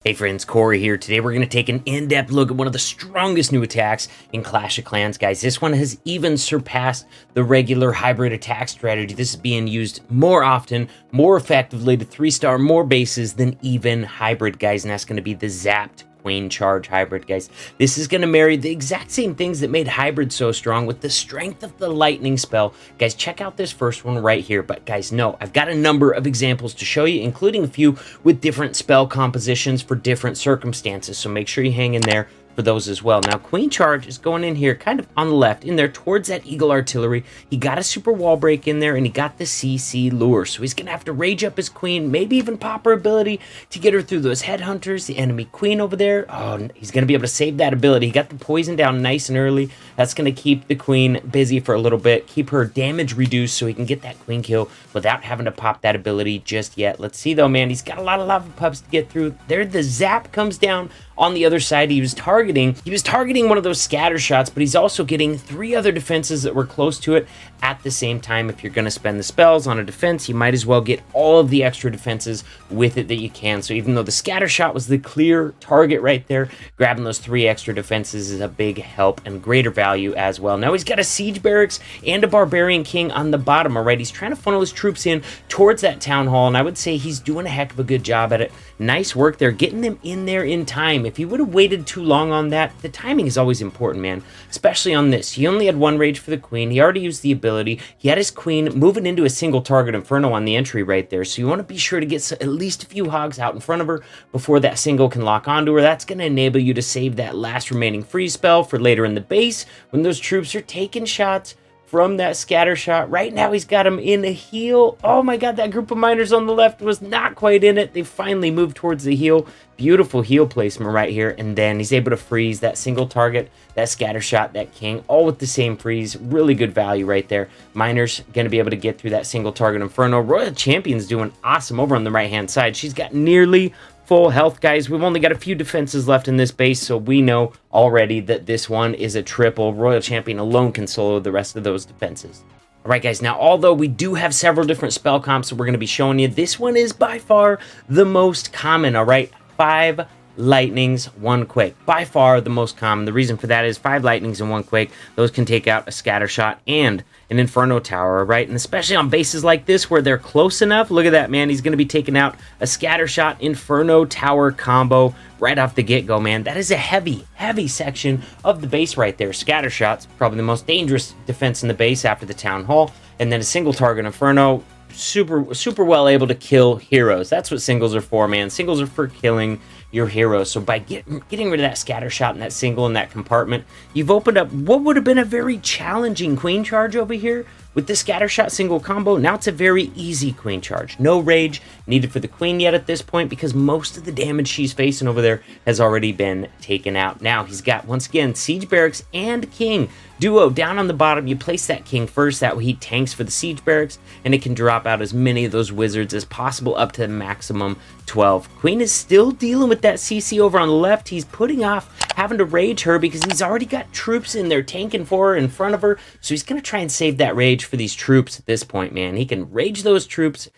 Hey friends, Corey here. Today we're going to take an in-depth look at one of the strongest new attacks in Clash of Clans, guys. This one has even surpassed the regular hybrid attack strategy. This is being used more often, more effectively to 3-star more bases than even hybrid, guys, and that's going to be the zapped Queen Charge hybrid, guys. This is going to marry the exact same things that made hybrid so strong with the strength of the lightning spell. Guys, check out this first one right here. But guys, no, I've got a number of examples to show you, including a few with different spell compositions for different circumstances. So make sure you hang in there for those as well. Now, Queen Charge is going in here kind of on the left, in there towards that Eagle Artillery. He got a super wall break in there, and he got the CC lure. So he's going to have to rage up his Queen, maybe even pop her ability to get her through those headhunters, the enemy Queen over there. Oh, he's going to be able to save that ability. He got the poison down nice and early. That's going to keep the Queen busy for a little bit, keep her damage reduced so he can get that Queen kill without having to pop that ability just yet. Let's see, though, man. He's got a lot of lava pups to get through. There, the zap comes down. On the other side, he was targeting one of those scatter shots, but he's also getting 3 other defenses that were close to it at the same time. If you're going to spend the spells on a defense, you might as well get all of the extra defenses with it that you can. So even though the scatter shot was the clear target right there, grabbing those 3 extra defenses is a big help and greater value as well. Now he's got a siege barracks and a barbarian king on the bottom. All right, he's trying to funnel his troops in towards that town hall, and I would say he's doing a heck of a good job at it. Nice work there, getting them in there in time. If he would have waited too long on that, the timing is always important, man, especially on this. He only had 1 rage for the Queen. He already used the ability. He had his Queen moving into a single target Inferno on the entry right there, so you want to be sure to get at least a few hogs out in front of her before that single can lock onto her. That's going to enable you to save that last remaining freeze spell for later in the base when those troops are taking shots from that scatter shot. Right now, he's got him in a heal. Oh my god, that group of miners on the left was not quite in it. They finally moved towards the heal. Beautiful heal placement right here. And then he's able to freeze that single target, that scatter shot, that king, all with the same freeze. Really good value right there. Miners going to be able to get through that single target Inferno. Royal Champion's doing awesome over on the right-hand side. She's got nearly full health, guys. We've only got a few defenses left in this base, so we know already that this one is a triple. Royal Champion alone can solo the rest of those defenses. All right, guys, now, although we do have several different spell comps that we're going to be showing you, this one is by far the most common, all right? 5 lightnings, 1 quake. By far the most common. The reason for that is 5 lightnings and 1 quake. Those can take out a scatter shot and an Inferno Tower, right? And especially on bases like this where they're close enough. Look at that, man. He's going to be taking out a scatter shot Inferno Tower combo right off the get-go, man. That is a heavy, heavy section of the base right there. Scatter shots, probably the most dangerous defense in the base after the Town Hall. And then a single target Inferno, super well able to kill heroes. That's what singles are for, man. Singles are for killing your heroes. So by getting rid of that scatter shot and that single in that compartment, you've opened up what would have been a very challenging Queen Charge over here. With the scatter shot single combo, now it's a very easy Queen Charge. No rage needed for the Queen yet at this point because most of the damage she's facing over there has already been taken out. Now he's got, once again, Siege Barracks and King duo down on the bottom. You place that King first, that way he tanks for the Siege Barracks, and it can drop out as many of those wizards as possible up to the maximum 12. Queen is still dealing with that CC over on the left. He's putting off having to rage her because he's already got troops in there tanking for her in front of her, so he's going to try and save that rage for these troops at this point, man. He can rage those troops.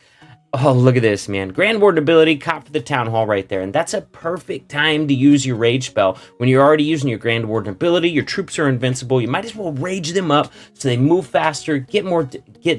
Oh, look at this, man. Grand Warden ability, cop for the Town Hall right there. And that's a perfect time to use your rage spell. When you're already using your Grand Warden ability, your troops are invincible. You might as well rage them up so they move faster, get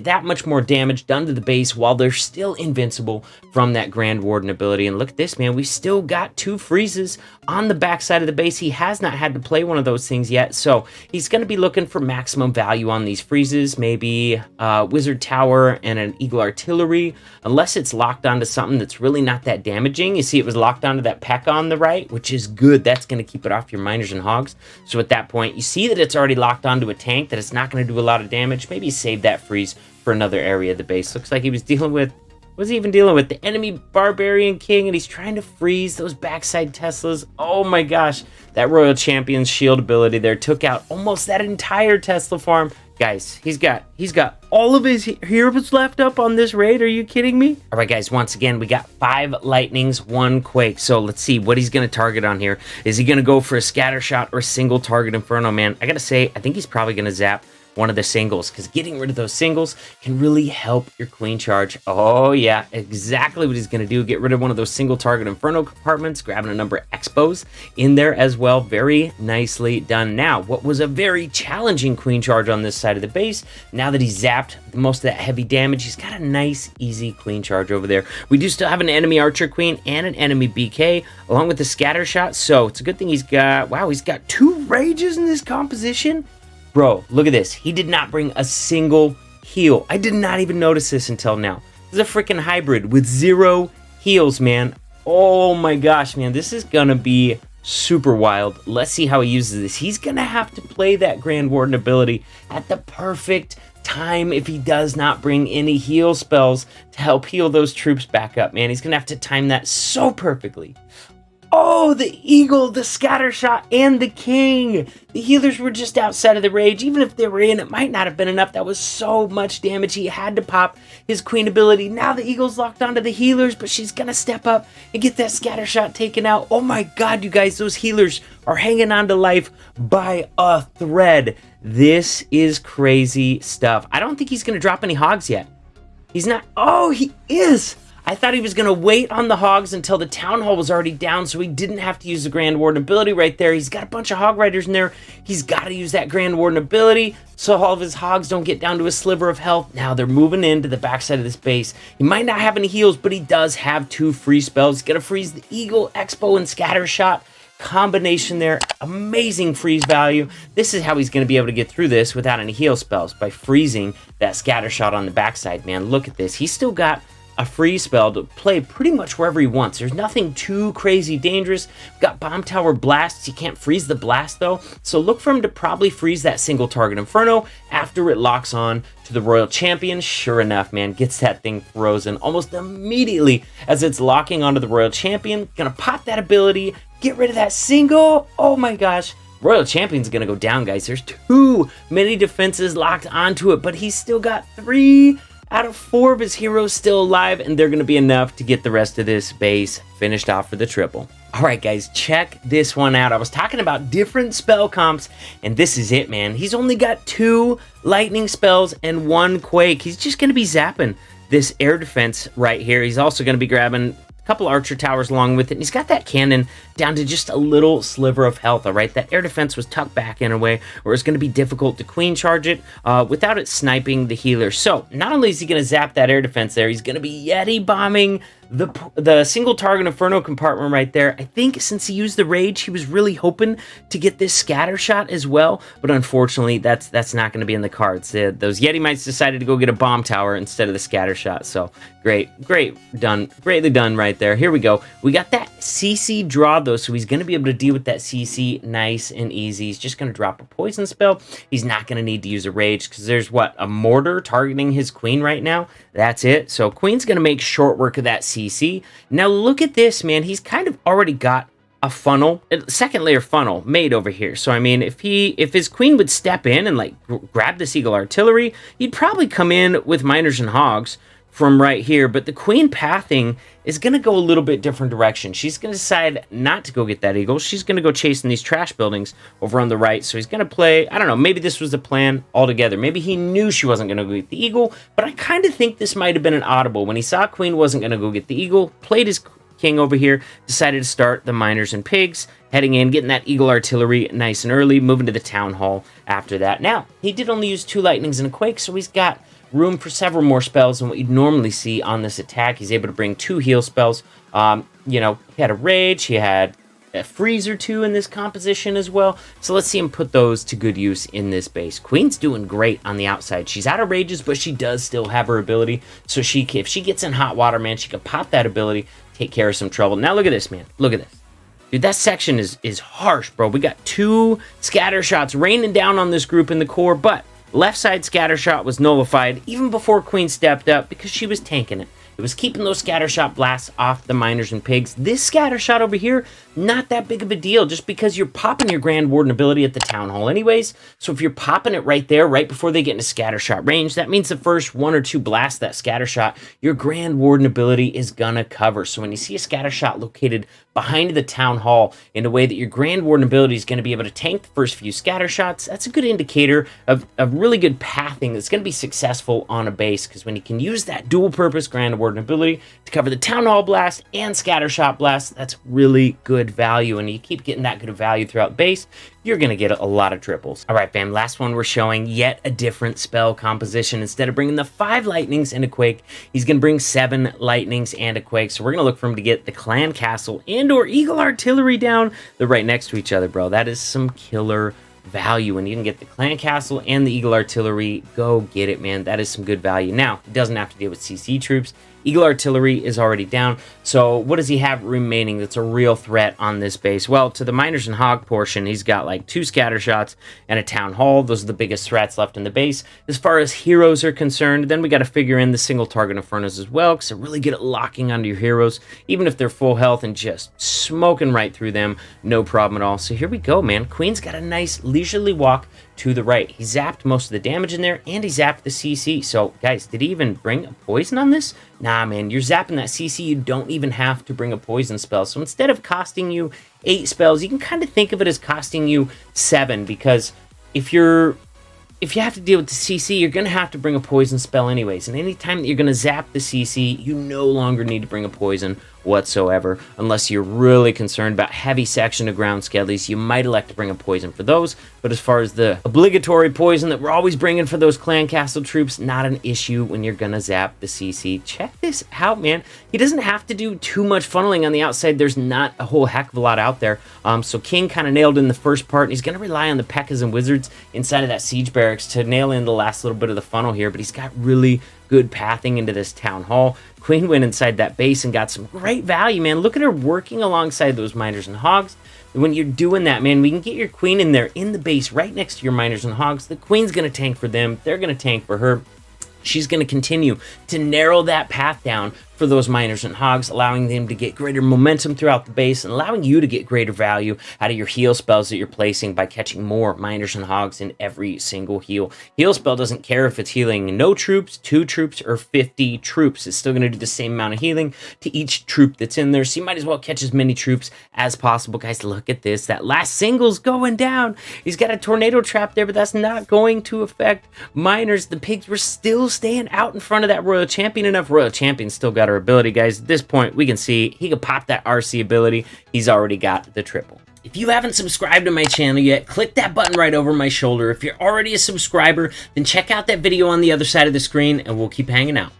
that much more damage done to the base while they're still invincible from that Grand Warden ability. And look at this, man. We still got 2 freezes on the backside of the base. He has not had to play one of those things yet. So he's going to be looking for maximum value on these freezes. Maybe Wizard Tower and an Eagle Artillery. Unless it's locked onto something that's really not that damaging. You see it was locked onto that P.E.K.K.A on the right, which is good. That's going to keep it off your miners and hogs. So at that point, you see that it's already locked onto a tank, that it's not going to do a lot of damage. Maybe save that freeze for another area of the base. Looks like he was dealing with, was he even dealing with the enemy Barbarian King, and he's trying to freeze those backside Teslas. Oh my gosh, that Royal Champion's shield ability there took out almost that entire Tesla farm. Guys, he's got all of his heroes left up on this raid. Are you kidding me? All right, guys, once again, we got 5 lightnings, 1 quake. So let's see what he's going to target on here. Is he going to go for a scatter shot or a single target Inferno, man? I got to say, I think he's probably going to zap one of the singles, because getting rid of those singles can really help your queen charge. Oh yeah, exactly what he's going to do. Get rid of one of those single target Inferno compartments, grabbing a number of expos in there as well. Very nicely done. Now, what was a very challenging queen charge on this side of the base, now that he's zapped most of that heavy damage, he's got a nice, easy queen charge over there. We do still have an enemy archer queen and an enemy BK, along with the scatter shot, so it's a good thing he's got, wow, he's got 2 rages in this composition. Bro, look at this. He did not bring a single heal. I did not even notice this until now. This is a freaking hybrid with 0 heals, man. Oh my gosh, man. This is gonna be super wild. Let's see how he uses this. He's gonna have to play that Grand Warden ability at the perfect time if he does not bring any heal spells to help heal those troops back up, man. He's gonna have to time that so perfectly. Oh, the eagle, the scatter shot, and the king. The healers were just outside of the rage. Even if they were in, it might not have been enough. That was so much damage. He had to pop his queen ability. Now the eagle's locked onto the healers, but she's going to step up and get that scatter shot taken out. Oh my god, you guys, those healers are hanging on to life by a thread. This is crazy stuff. I don't think he's going to drop any hogs yet. He's not. Oh, he is. I thought he was going to wait on the hogs until the town hall was already down so he didn't have to use the Grand Warden ability right there. He's got a bunch of hog riders in there. He's got to use that Grand Warden ability so all of his hogs don't get down to a sliver of health. Now they're moving into the backside of this base. He might not have any heals, but he does have 2 free spells. He's going to freeze the Eagle, Expo, and Scatter Shot. Combination there, amazing freeze value. This is how he's going to be able to get through this without any heal spells, by freezing that Scatter Shot on the backside, man. Look at this. He's still got a free spell to play pretty much wherever he wants. There's nothing too crazy dangerous. We've got Bomb Tower Blasts. You can't freeze the blast though, so look for him to probably freeze that single target Inferno after it locks on to the Royal Champion. Sure enough, man, gets that thing frozen almost immediately as it's locking onto the Royal Champion. Gonna pop that ability, get rid of that single. Oh my gosh, Royal Champion's gonna go down, guys. There's too many defenses locked onto it, but he's still got 3 out of 4 of his heroes still alive, and they're going to be enough to get the rest of this base finished off for the triple. All right, guys, check this one out. I was talking about different spell comps, and this is it, man. He's only got 2 lightning spells and 1 quake. He's just going to be zapping this air defense right here. He's also going to be grabbing a couple archer towers along with it, and he's got that cannon down to just a little sliver of health. All right, that air defense was tucked back in a way where it's going to be difficult to queen charge it without it sniping the healer. So not only is he going to zap that air defense there, he's going to be yeti bombing the single target Inferno compartment right there. I think since he used the rage, he was really hoping to get this scatter shot as well, but unfortunately that's not going to be in the cards. Those Yeti Mites decided to go get a bomb tower instead of the scatter shot. So greatly done right there. Here we go. We got that CC draw though, so he's going to be able to deal with that CC nice and easy. He's just going to drop a poison spell. He's not going to need to use a rage because there's what, a mortar targeting his queen right now. That's it. So queen's going to make short work of that CC. Now look at this, man. He's kind of already got a funnel, a second layer funnel made over here. So I mean, if his queen would step in and like grab this eagle artillery, he'd probably come in with miners and hogs from right here, but the queen pathing is going to go a little bit different direction. She's going to decide not to go get that eagle. She's going to go chasing these trash buildings over on the right. So he's going to play, I don't know, maybe this was the plan altogether. Maybe he knew she wasn't going to go get the eagle, but I kind of think this might have been an audible. When he saw queen wasn't going to go get the eagle, played his king over here, decided to start the miners and pigs, heading in, getting that eagle artillery nice and early, moving to the town hall after that. Now, he did only use 2 lightnings and a quake, so he's got room for several more spells than what you'd normally see on this attack. He's able to bring 2 heal spells. You know, he had a rage, he had a freeze or 2 in this composition as well. So let's see him put those to good use in this base. Queen's doing great on the outside. She's out of rages, but she does still have her ability. So if she gets in hot water, man, she can pop that ability, take care of some trouble. Now look at this, man. Look at this. Dude, that section is harsh, bro. We got 2 scatter shots raining down on this group in the core, but left side scatter shot was nullified even before Queen stepped up because she was tanking it. It was keeping those scatter shot blasts off the miners and pigs. This scatter shot over here, not that big of a deal just because you're popping your Grand Warden ability at the town hall anyways. So if you're popping it right there, right before they get into scatter shot range, that means the first 1 or 2 blasts that scatter shot, your Grand Warden ability is gonna cover. So when you see a scatter shot located behind the Town Hall in a way that your Grand Warden ability is going to be able to tank the first few scatter shots. That's a good indicator of really good pathing that's going to be successful on a base, because when you can use that dual purpose Grand Warden ability to cover the Town Hall blast and scatter shot blast, that's really good value, and you keep getting that good of value throughout base, you're going to get a lot of triples. All right, fam, last one we're showing yet a different spell composition. Instead of bringing the 5 lightnings and a quake, he's going to bring 7 lightnings and a quake. So we're going to look for him to get the Clan Castle and or Eagle Artillery down. They're right next to each other, bro. That is some killer value. When you can get the Clan Castle and the Eagle Artillery, go get it, man. That is some good value. Now, he doesn't have to deal with CC troops. Eagle Artillery is already down. So what does he have remaining that's a real threat on this base? Well, to the Miners and Hog portion, he's got like 2 scatter shots and a Town Hall. Those are the biggest threats left in the base. As far as heroes are concerned, then we got to figure in the single target Infernos as well, because they're really good at locking onto your heroes, even if they're full health, and just smoking right through them, no problem at all. So here we go, man. Queen's got a nice leisurely walk to the right. He zapped most of the damage in there, and he zapped the CC. So, guys, did he even bring a poison on this? Nah, man, you're zapping that CC. You don't even have to bring a poison spell. So instead of costing you 8 spells, you can kind of think of it as costing you 7, because if you have to deal with the CC, you're going to have to bring a poison spell anyways. And anytime that you're going to zap the CC, you no longer need to bring a poison whatsoever, unless you're really concerned about heavy section of ground skellies. You might elect to bring a poison for those, but as far as the obligatory poison that we're always bringing for those Clan Castle troops, not an issue when you're gonna zap the CC. Check this out, man. He doesn't have to do too much funneling on the outside. There's not a whole heck of a lot out there. So King kind of nailed in the first part, and he's gonna rely on the P.E.K.K.A.s and Wizards inside of that siege barracks to nail in the last little bit of the funnel here, but he's got really good pathing into this Town Hall. Queen went inside that base and got some great value, man. Look at her working alongside those Miners and Hogs. When you're doing that, man, we can get your Queen in there in the base right next to your Miners and Hogs. The Queen's going to tank for them. They're going to tank for her. She's going to continue to narrow that path down for those Miners and Hogs, allowing them to get greater momentum throughout the base and allowing you to get greater value out of your heal spells that you're placing by catching more Miners and Hogs in every single heal. Heal spell doesn't care if it's healing no troops, 2 troops, or 50 troops. It's still going to do the same amount of healing to each troop that's in there, so you might as well catch as many troops as possible. Guys, look at this. That last single's going down. He's got a tornado trap there, but that's not going to affect Miners. The pigs were still staying out in front of that Royal Champion enough. Royal Champion still got her ability, guys. At this point, we can see he could pop that RC ability. He's already got the triple. If you haven't subscribed to my channel yet, click that button right over my shoulder. If you're already a subscriber, then check out that video on the other side of the screen, and we'll keep hanging out.